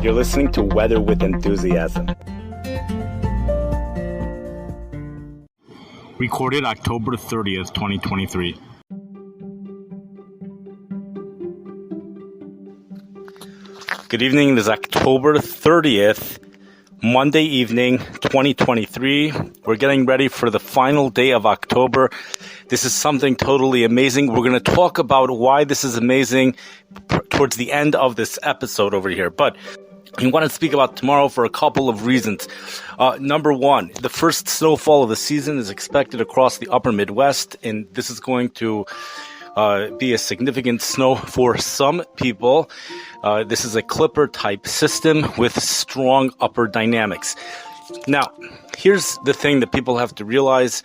You're listening to Weather with Enthusiasm. Recorded October 30th, 2023. Good evening. It is October 30th, Monday evening, 2023. We're getting ready for the final day of October. This is something totally amazing. We're going to talk about why this is amazing towards the end of this episode over here. But I want to speak about tomorrow for a couple of reasons. Number one, the first snowfall of the season is expected across the upper Midwest, and this is going to be a significant snow for some people. This is a clipper type system with strong upper dynamics. Now, here's the thing that people have to realize.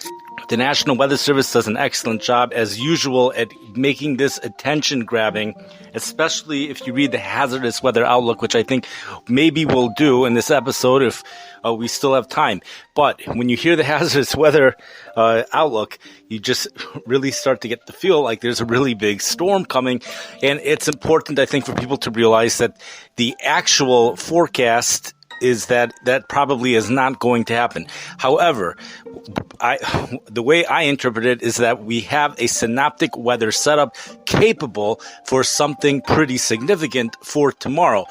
The National Weather Service does an excellent job, as usual, at making this attention-grabbing, especially if you read the hazardous weather outlook, which I think maybe we'll do in this episode if we still have time. But when you hear the hazardous weather outlook, you just really start to get the feel like there's a really big storm coming. And it's important, I think, for people to realize that the actual forecast is that probably is not going to happen. However, the way I interpret it is that we have a synoptic weather setup capable for something pretty significant for tomorrow.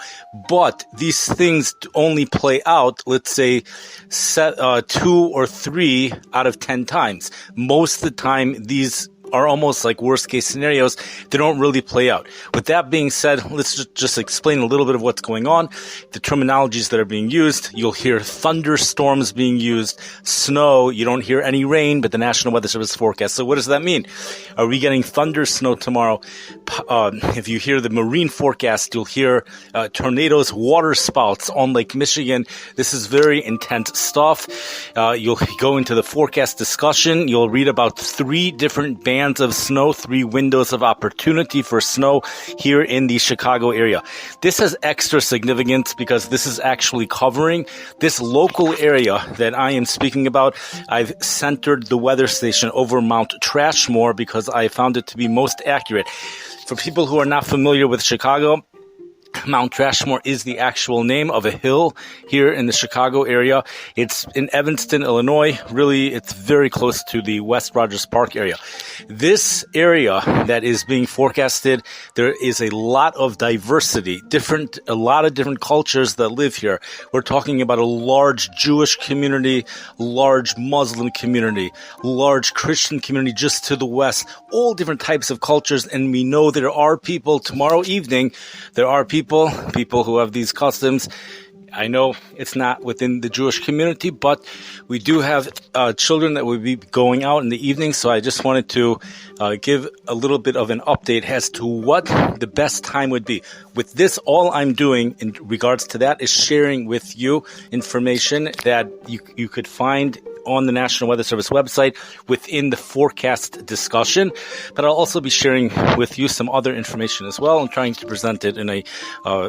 But these things only play out, let's say, 2 or 3 out of 10 times. Most of the time, these are almost like worst case scenarios. They don't really play out. With that being said, let's just explain a little bit of what's going on. The terminologies that are being used, you'll hear thunderstorms being used, snow. You don't hear any rain, but the National Weather Service forecast. So what does that mean? Are we getting thunder snow tomorrow? If you hear the marine forecast, you'll hear tornadoes, water spouts on Lake Michigan. This is very intense stuff. You'll go into the forecast discussion. You'll read about 3 different bands of snow, 3 windows of opportunity for snow here in the Chicago area. This has extra significance because this is actually covering this local area that I am speaking about. I've centered the weather station over Mount Trashmore because I found it to be most accurate. For people who are not familiar with Chicago, Mount Trashmore is the actual name of a hill here in the Chicago area. It's in Evanston, Illinois. Really, it's very close to the West Rogers Park area. This area that is being forecasted, there is a lot of diversity, a lot of different cultures that live here. We're talking about a large Jewish community, large Muslim community, large Christian community just to the west, all different types of cultures. And we know there are people tomorrow evening, there are people who have these customs. I know it's not within the Jewish community, but we do have children that will be going out in the evening. So I just wanted to give a little bit of an update as to what the best time would be. With this, all I'm doing in regards to that is sharing with you information that you could find on the National Weather Service website within the forecast discussion. But I'll also be sharing with you some other information as well and trying to present it in a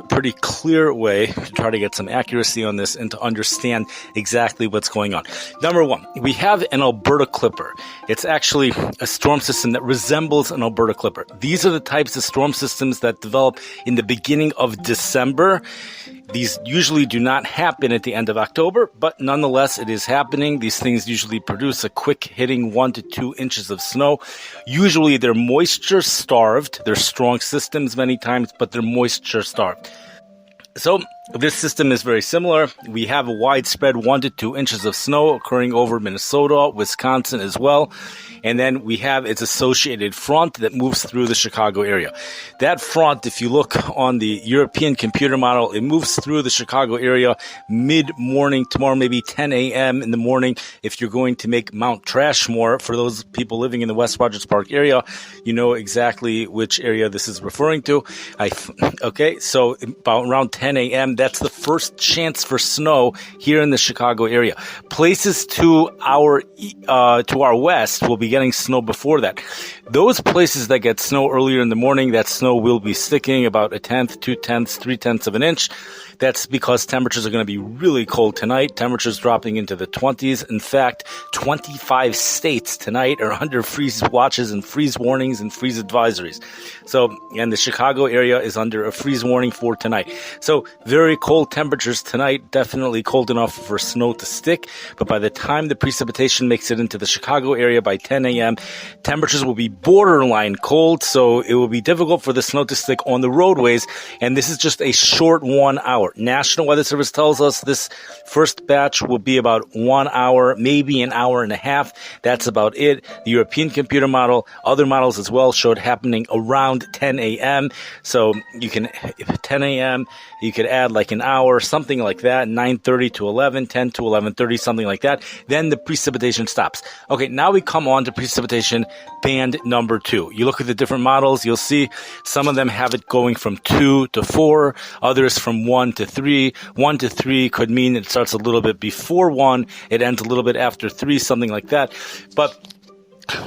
pretty clear way to try to get some accuracy on this and to understand exactly what's going on. Number one, we have an Alberta clipper. It's actually a storm system that resembles an Alberta clipper. These are the types of storm systems that develop in the beginning of December. These usually do not happen at the end of October, but nonetheless, it is happening. These things usually produce a quick hitting 1 to 2 inches of snow. Usually, they're moisture starved. They're strong systems many times, but they're moisture starved. So this system is very similar. We have a widespread 1 to 2 inches of snow occurring over Minnesota, Wisconsin as well. And then we have its associated front that moves through the Chicago area. That front, if you look on the European computer model, it moves through the Chicago area mid-morning tomorrow, maybe 10 a.m. in the morning. If you're going to make Mount Trashmore, for those people living in the West Rogers Park area, you know exactly which area this is referring to. Okay, so about around 10 a.m., that's the first chance for snow here in the Chicago area. Places to our west will be getting snow before that. those places that get snow earlier in the morning, that snow will be sticking about 1/10, 2/10, 3/10 of an inch. That's because temperatures are going to be really cold tonight. Temperatures dropping into the 20s. In fact, 25 states tonight are under freeze watches and freeze warnings and freeze advisories. So, and the Chicago area is under a freeze warning for tonight. So, very cold temperatures tonight, definitely cold enough for snow to stick. But by the time the precipitation makes it into the Chicago area by 10 a.m., temperatures will be borderline cold. So, it will be difficult for the snow to stick on the roadways. And this is just a short 1 hour. National Weather Service tells us this first batch will be about 1 hour, maybe an hour and a half. That's about it. The European computer model, other models as well, showed happening around 10 a.m. So you can, 10 a.m., you could add like an hour, something like that, 9:30 to 11, 10 to 11:30, something like that. Then the precipitation stops. Okay, now we come on to precipitation band number 2. You look at the different models, you'll see some of them have it going from 2 to 4, others from 1 to 3. 1 to 3 could mean it starts a little bit before 1, it ends a little bit after 3, something like that. But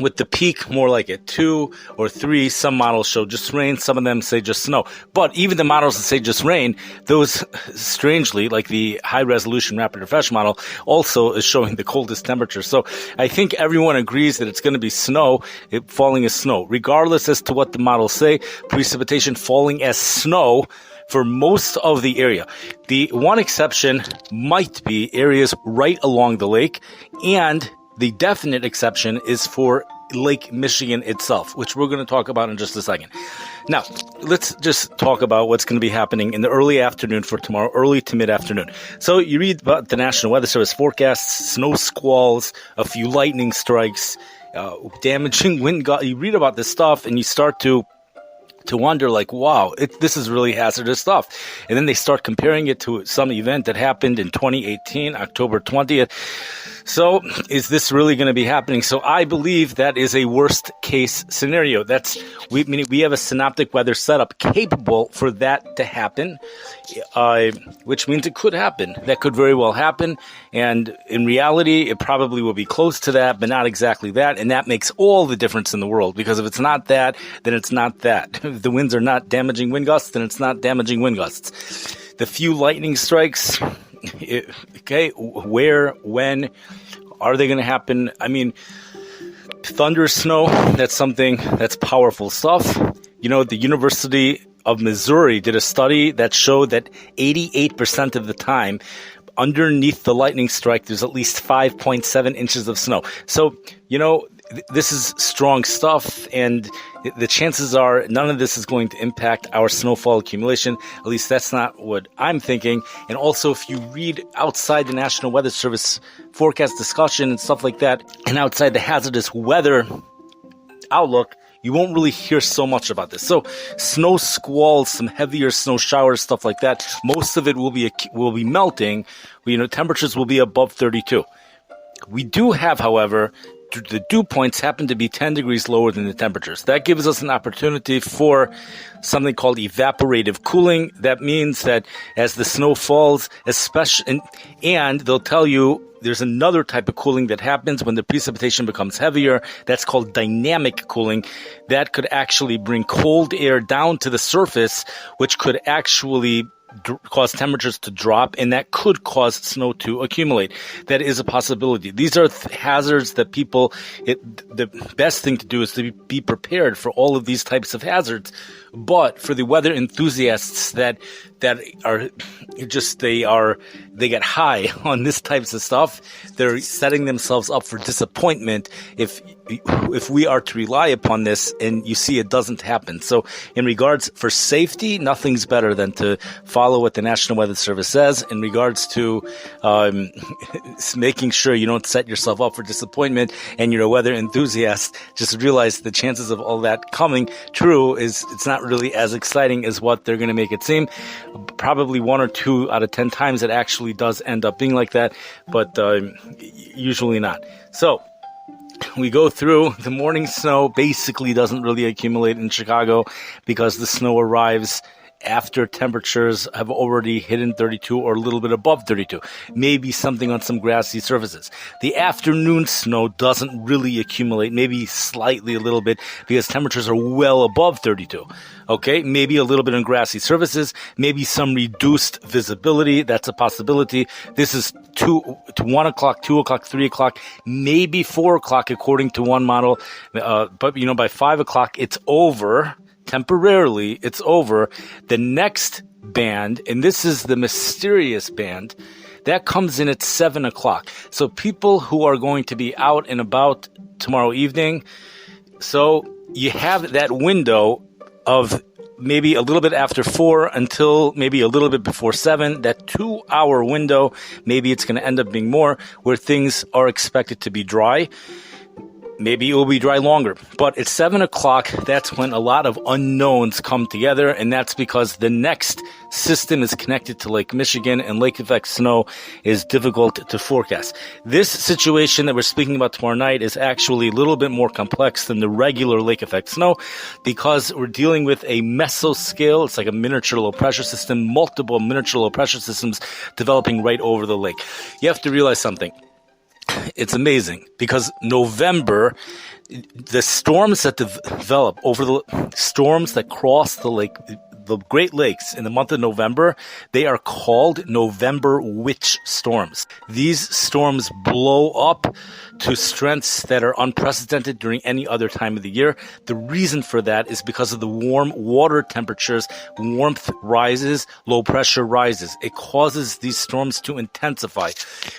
with the peak more like at 2 or 3, some models show just rain, some of them say just snow. But even the models that say just rain, those strangely, like the high resolution rapid refresh model, also is showing the coldest temperature. So I think everyone agrees that it's going to be snow, falling as snow. Regardless as to what the models say, precipitation falling as snow for most of the area. The one exception might be areas right along the lake, and the definite exception is for Lake Michigan itself, which we're going to talk about in just a second. Now, let's just talk about what's going to be happening in the early afternoon for tomorrow, early to mid-afternoon. So you read about the National Weather Service forecasts, snow squalls, a few lightning strikes, damaging wind gusts. You read about this stuff and you start to wonder, like, wow, this is really hazardous stuff. And then they start comparing it to some event that happened in 2018, October 20th. So is this really going to be happening? So I believe that is a worst case scenario. We have a synoptic weather setup capable for that to happen, which means it could happen. That could very well happen. And in reality, it probably will be close to that, but not exactly that. And that makes all the difference in the world, because if it's not that, then it's not that. If the winds are not damaging wind gusts, then it's not damaging wind gusts. The few lightning strikes, okay, where, when are they going to happen? I mean, Thundersnow, that's something that's powerful stuff. You know, the University of Missouri did a study that showed that 88% of the time, underneath the lightning strike, there's at least 5.7 inches of snow. So, you know, this is strong stuff, and the chances are none of this is going to impact our snowfall accumulation. At least that's not what I'm thinking. And also, if you read outside the National Weather Service forecast discussion and stuff like that, and outside the hazardous weather outlook, you won't really hear so much about this. So snow squalls, some heavier snow showers, stuff like that, most of it will be melting. You know, temperatures will be above 32. We do have, however, the dew points happen to be 10 degrees lower than the temperatures. That gives us an opportunity for something called evaporative cooling. That means that as the snow falls, especially, and they'll tell you there's another type of cooling that happens when the precipitation becomes heavier. That's called dynamic cooling. That could actually bring cold air down to the surface, which could actually cause temperatures to drop, and that could cause snow to accumulate. That is a possibility. These are hazards that the best thing to do is to be prepared for all of these types of hazards. But for the weather enthusiasts that are just, they get high on this types of stuff, they're setting themselves up for disappointment if we are to rely upon this and you see it doesn't happen. So in regards for safety, nothing's better than to follow what the National Weather Service says. In regards to making sure you don't set yourself up for disappointment and you're a weather enthusiast, just realize the chances of all that coming true it's not really as exciting as what they're going to make it seem. Probably 1 or 2 out of 10 times it actually does end up being like that, but usually not. So we go through the morning snow, basically doesn't really accumulate in Chicago because the snow arrives after temperatures have already hidden 32 or a little bit above 32. Maybe something on some grassy surfaces. The afternoon snow doesn't really accumulate, maybe slightly a little bit because temperatures are well above 32. Okay, maybe a little bit on grassy surfaces, maybe some reduced visibility. That's a possibility. This is 1 o'clock, 2 o'clock, 3 o'clock, maybe 4 o'clock according to one model. But by 5 o'clock, it's over. Temporarily, it's over. The next band, and this is the mysterious band, that comes in at 7 o'clock. So people who are going to be out and about tomorrow evening, so you have that window of maybe a little bit after 4 until maybe a little bit before 7, that 2-hour window, maybe it's going to end up being more, where things are expected to be dry. Maybe it will be dry longer. But at 7 o'clock, that's when a lot of unknowns come together, and that's because the next system is connected to Lake Michigan, and lake effect snow is difficult to forecast. This situation that we're speaking about tomorrow night is actually a little bit more complex than the regular lake effect snow because we're dealing with a mesoscale. It's like a miniature low pressure system, multiple miniature low pressure systems developing right over the lake. You have to realize something. It's amazing because November, the storms that develop over the storms that cross the lake, the Great Lakes in the month of November, they are called November witch storms. These storms blow up to strengths that are unprecedented during any other time of the year. The reason for that is because of the warm water temperatures. Warmth rises, low pressure rises. It causes these storms to intensify.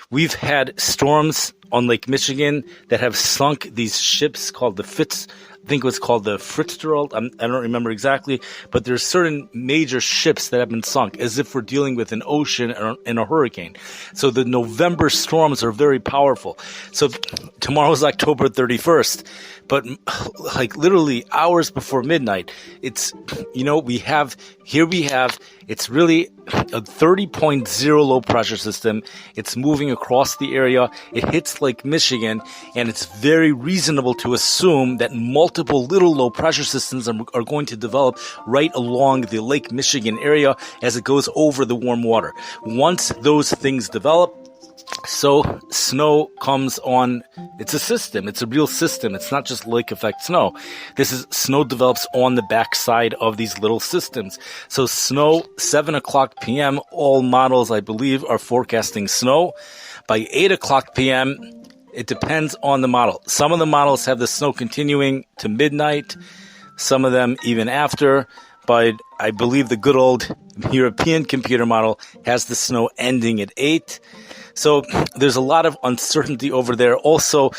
We've had storms on Lake Michigan that have sunk these ships called the I think it was called the Fitzgerald. I don't remember exactly, but there's certain major ships that have been sunk as if we're dealing with an ocean or in a hurricane. So the November storms are very powerful. So tomorrow's October 31st, but like literally hours before midnight, it's, it's really a 30.0 low pressure system. It's moving across the area. It hits Lake Michigan, and it's very reasonable to assume that multiple little low pressure systems are going to develop right along the Lake Michigan area as it goes over the warm water. Once those things develop, so snow comes on. It's a system. It's a real system. It's not just lake effect snow. Snow develops on the backside of these little systems. So snow, 7 o'clock p.m., all models, I believe, are forecasting snow. By 8 o'clock p.m., it depends on the model. Some of the models have the snow continuing to midnight, some of them even after, but I believe the good old European computer model has the snow ending at 8. So there's a lot of uncertainty over there. Also,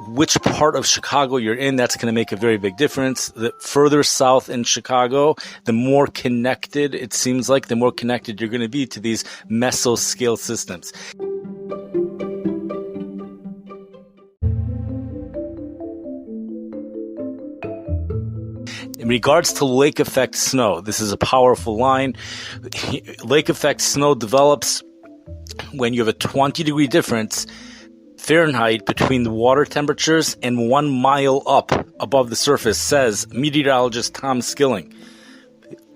which part of Chicago you're in, that's going to make a very big difference. The further south in Chicago, the more connected, it seems like, the more connected you're going to be to these mesoscale systems. In regards to lake effect snow, this is a powerful line. Lake effect snow develops when you have a 20-degree difference Fahrenheit between the water temperatures and 1 mile up above the surface, says meteorologist Tom Skilling.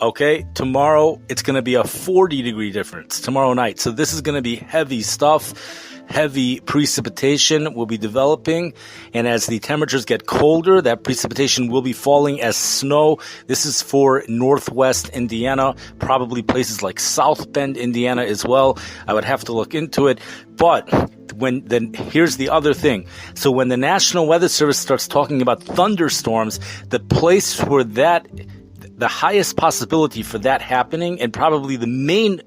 Okay, tomorrow it's going to be a 40-degree difference tomorrow night. So this is going to be heavy stuff. Heavy precipitation will be developing, and as the temperatures get colder, that precipitation will be falling as snow. This is for northwest Indiana, probably places like South Bend, Indiana as well. I would have to look into it. But here's the other thing. So when the National Weather Service starts talking about thunderstorms, the place where the highest possibility for that happening, and probably the main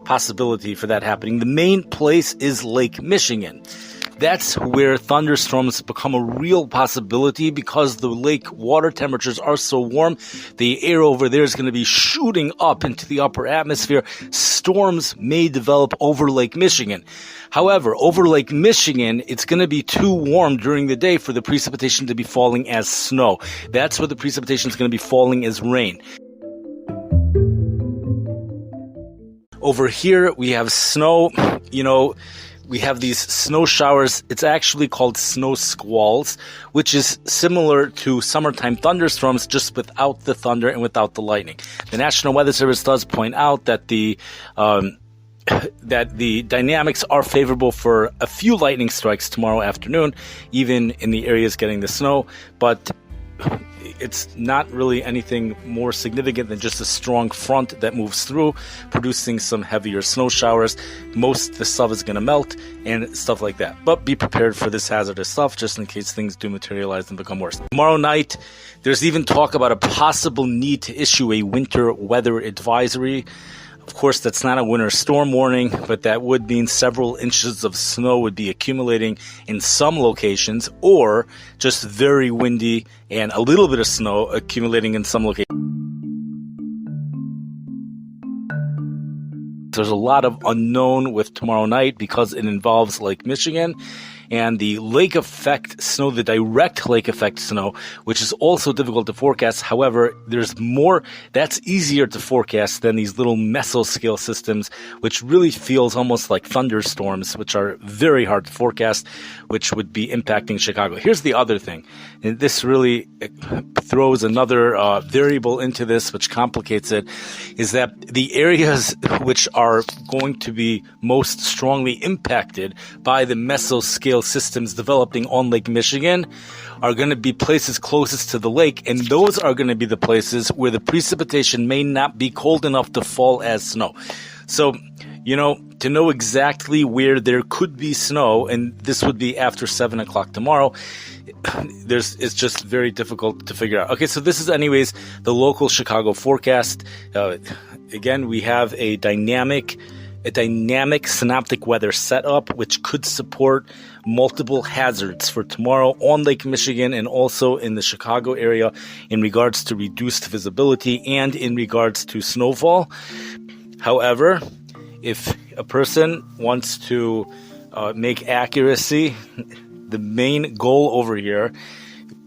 possibility for that happening, the main place is Lake Michigan. That's where thunderstorms become a real possibility because the lake water temperatures are so warm. The air over there is going to be shooting up into the upper atmosphere. Storms may develop over Lake Michigan. However, over Lake Michigan, it's going to be too warm during the day for the precipitation to be falling as snow. That's where the precipitation is going to be falling as rain. Over here, we have snow, we have these snow showers. It's actually called snow squalls, which is similar to summertime thunderstorms, just without the thunder and without the lightning. The National Weather Service does point out that the dynamics are favorable for a few lightning strikes tomorrow afternoon, even in the areas getting the snow, but it's not really anything more significant than just a strong front that moves through, producing some heavier snow showers. Most of the stuff is going to melt and stuff like that. But be prepared for this hazardous stuff just in case things do materialize and become worse. Tomorrow night, there's even talk about a possible need to issue a winter weather advisory. Of course, that's not a winter storm warning, but that would mean several inches of snow would be accumulating in some locations, or just very windy and a little bit of snow accumulating in some locations. There's a lot of unknown with tomorrow night because it involves Lake Michigan and the lake effect snow, the direct lake effect snow, which is also difficult to forecast. However, there's more, that's easier to forecast than these little mesoscale systems, which really feels almost like thunderstorms, which are very hard to forecast, which would be impacting Chicago. Here's the other thing, and this really throws another variable into this, which complicates it, is that the areas which are going to be most strongly impacted by the mesoscale systems developing on Lake Michigan are going to be places closest to the lake, and those are going to be the places where the precipitation may not be cold enough to fall as snow. So, to know exactly where there could be snow, and this would be after 7 o'clock tomorrow, it's just very difficult to figure out. Okay, so this is anyways the local Chicago forecast. Again, we have a dynamic synoptic weather setup, which could support multiple hazards for tomorrow on Lake Michigan and also in the Chicago area in regards to reduced visibility and in regards to snowfall. However, if a person wants to make accuracy the main goal over here,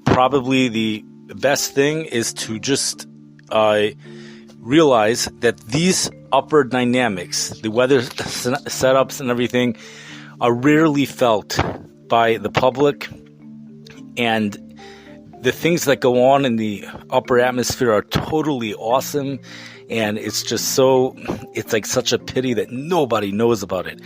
probably the best thing is to just realize that these upper dynamics, the weather setups and everything, are rarely felt by the public, and the things that go on in the upper atmosphere are totally awesome, and it's like such a pity that nobody knows about it.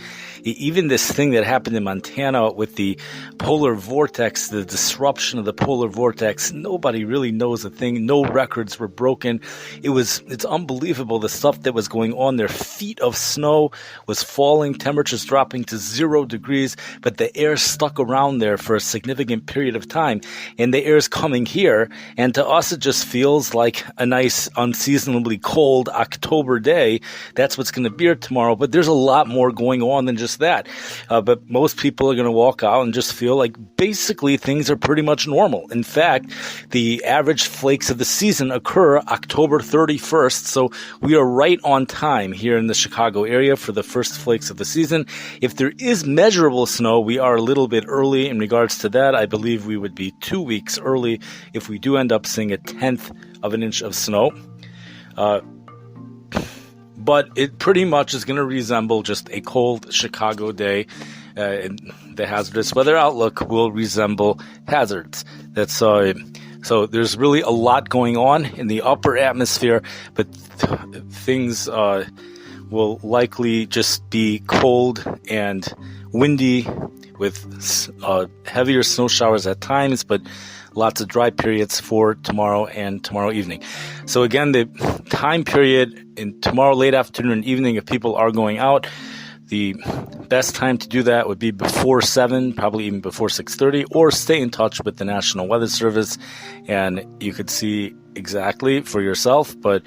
Even this thing that happened in Montana with the polar vortex, the disruption of the polar vortex, nobody really knows a thing. No records were broken. It's unbelievable the stuff that was going on there. Feet of snow was falling, temperatures dropping to 0 degrees, but the air stuck around there for a significant period of time, and the air is coming here, and to us it just feels like a nice, unseasonably cold October day. That's what's going to be here tomorrow, but there's a lot more going on than just that. But most people are going to walk out and just feel like basically things are pretty much normal. In fact, the average flakes of the season occur October 31st, so we are right on time here in the Chicago area for the first flakes of the season. If there is measurable snow, we are a little bit early in regards to that. I believe we would be 2 weeks early if we do end up seeing a 1/10 of an inch of snow. But it pretty much is going to resemble just a cold Chicago day. And the hazardous weather outlook will resemble hazards. So there's really a lot going on in the upper atmosphere, but things will likely just be cold and windy with heavier snow showers at times, but lots of dry periods for tomorrow and tomorrow evening. So again, the time period in tomorrow late afternoon and evening, if people are going out, the best time to do that would be before 7, probably even before 6:30, or stay in touch with the National Weather Service and you could see exactly for yourself. But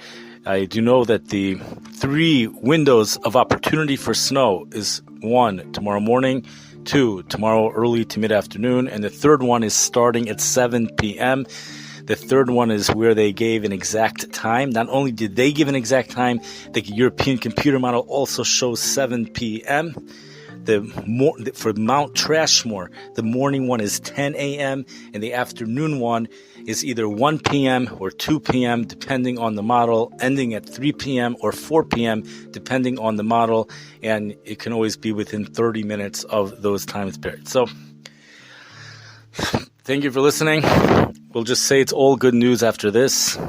I do know that the 3 windows of opportunity for snow is 1, tomorrow morning, 2, tomorrow early to mid-afternoon, and the third one is starting at 7 p.m. The third one is where they gave an exact time. Not only did they give an exact time, the European computer model also shows 7 p.m. For Mount Trashmore, the morning one is 10 a.m. and the afternoon one is either 1 p.m. or 2 p.m. depending on the model, ending at 3 p.m. or 4 p.m. depending on the model, and it can always be within 30 minutes of those time periods. So thank you for listening. We'll just say it's all good news after this.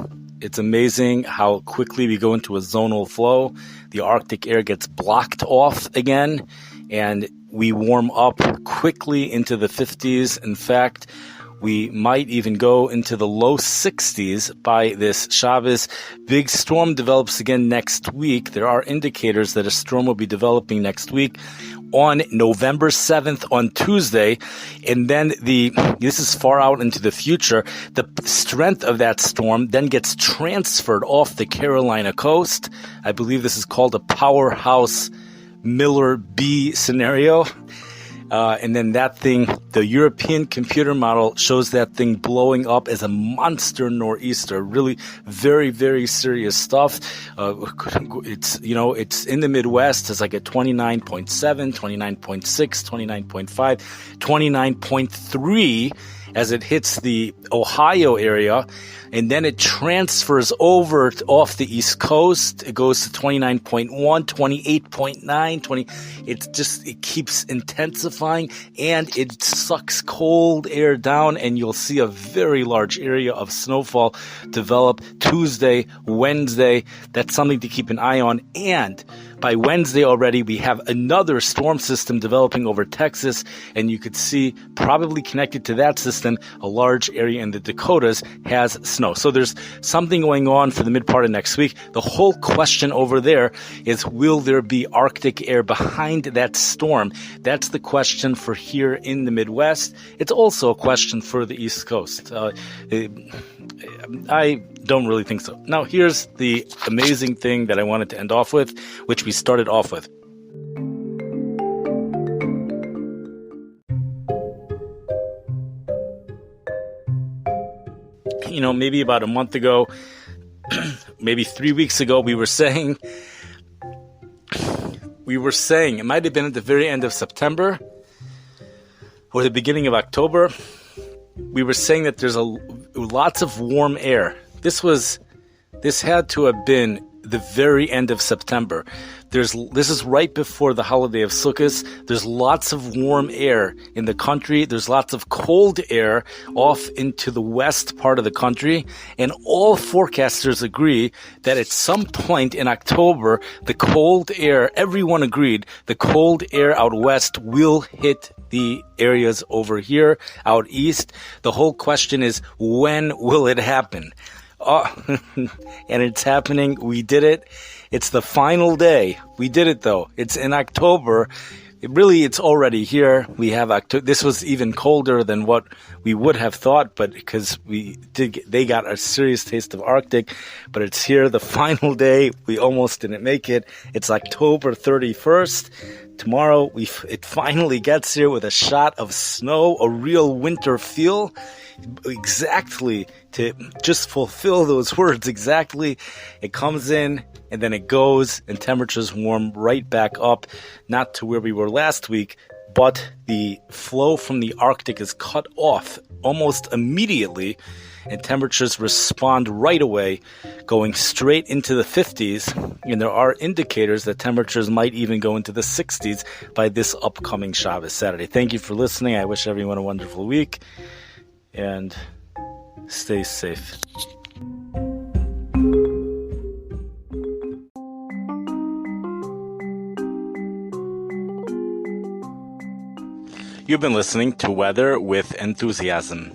It's amazing how quickly we go into a zonal flow. The Arctic air gets blocked off again, and we warm up quickly into the 50s. In fact, we might even go into the low 60s by this Shabbos. Big storm develops again next week. There are indicators that a storm will be developing next week on November 7th on Tuesday. And then this is far out into the future. The strength of that storm then gets transferred off the Carolina coast. I believe this is called a powerhouse Miller B scenario. And then that thing, the European computer model shows that thing blowing up as a monster nor'easter. Really very, very serious stuff. It's in the Midwest. It's like a 29.7, 29.6, 29.5, 29.3 as it hits the Ohio area. And then it transfers over off the East Coast. It goes to 29.1, 28.9, 20. It keeps intensifying, and it sucks cold air down, and you'll see a very large area of snowfall develop Tuesday, Wednesday. That's something to keep an eye on. And by Wednesday already, we have another storm system developing over Texas, and you could see, probably connected to that system, a large area in the Dakotas has snow. So there's something going on for the mid part of next week. The whole question over there is, will there be Arctic air behind that storm? That's the question for here in the Midwest. It's also a question for the East Coast. I don't really think so. Now, here's the amazing thing that I wanted to end off with, which we started off with. Maybe about a month ago, maybe 3 weeks ago, we were saying, it might have been at the very end of September or the beginning of October, we were saying that there's lots of warm air. This had to have been the very end of September. This is right before the holiday of Sukkot. There's lots of warm air in the country. There's lots of cold air off into the west part of the country. And all forecasters agree that at some point in October, the cold air, everyone agreed, the cold air out west will hit the areas over here, out east. The whole question is, when will it happen? And it's happening. We did it. It's the final day. We did it, though. It's in October. It's already here. We have October. This was even colder than what we would have thought, but because they got a serious taste of Arctic. But it's here, the final day. We almost didn't make it. It's October 31st. Tomorrow, it finally gets here with a shot of snow, a real winter feel. Exactly, to just fulfill those words exactly. It comes in and then it goes, and temperatures warm right back up, not to where we were last week, but the flow from the Arctic is cut off almost immediately, and temperatures respond right away, going straight into the 50s, and there are indicators that temperatures might even go into the 60s by this upcoming Shabbos Saturday. Thank you for listening. I wish everyone a wonderful week, and stay safe. You've been listening to Weather with Enthusiasm.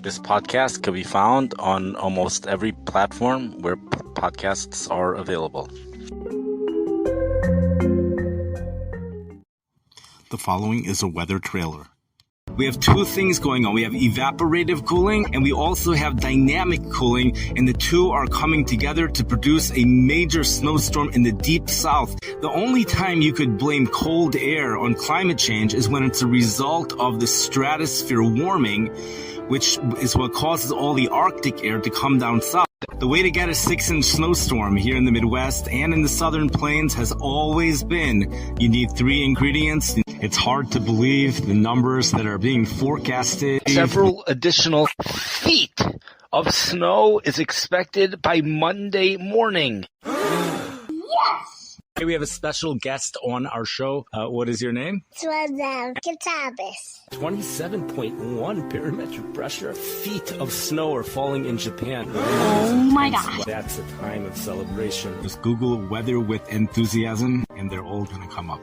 This podcast can be found on almost every platform where podcasts are available. The following is a weather trailer. We have two things going on. We have evaporative cooling, and we also have dynamic cooling, and the two are coming together to produce a major snowstorm in the deep south. The only time you could blame cold air on climate change is when it's a result of the stratosphere warming, which is what causes all the Arctic air to come down south. The way to get a 6-inch snowstorm here in the Midwest and in the southern plains has always been, you need 3 ingredients. It's hard to believe the numbers that are being forecasted. Several additional feet of snow is expected by Monday morning. Yes! Okay, we have a special guest on our show. What is your name? 27.1 barometric pressure. Feet of snow are falling in Japan. Oh my God. That's a time of celebration. Just Google weather with enthusiasm and they're all going to come up.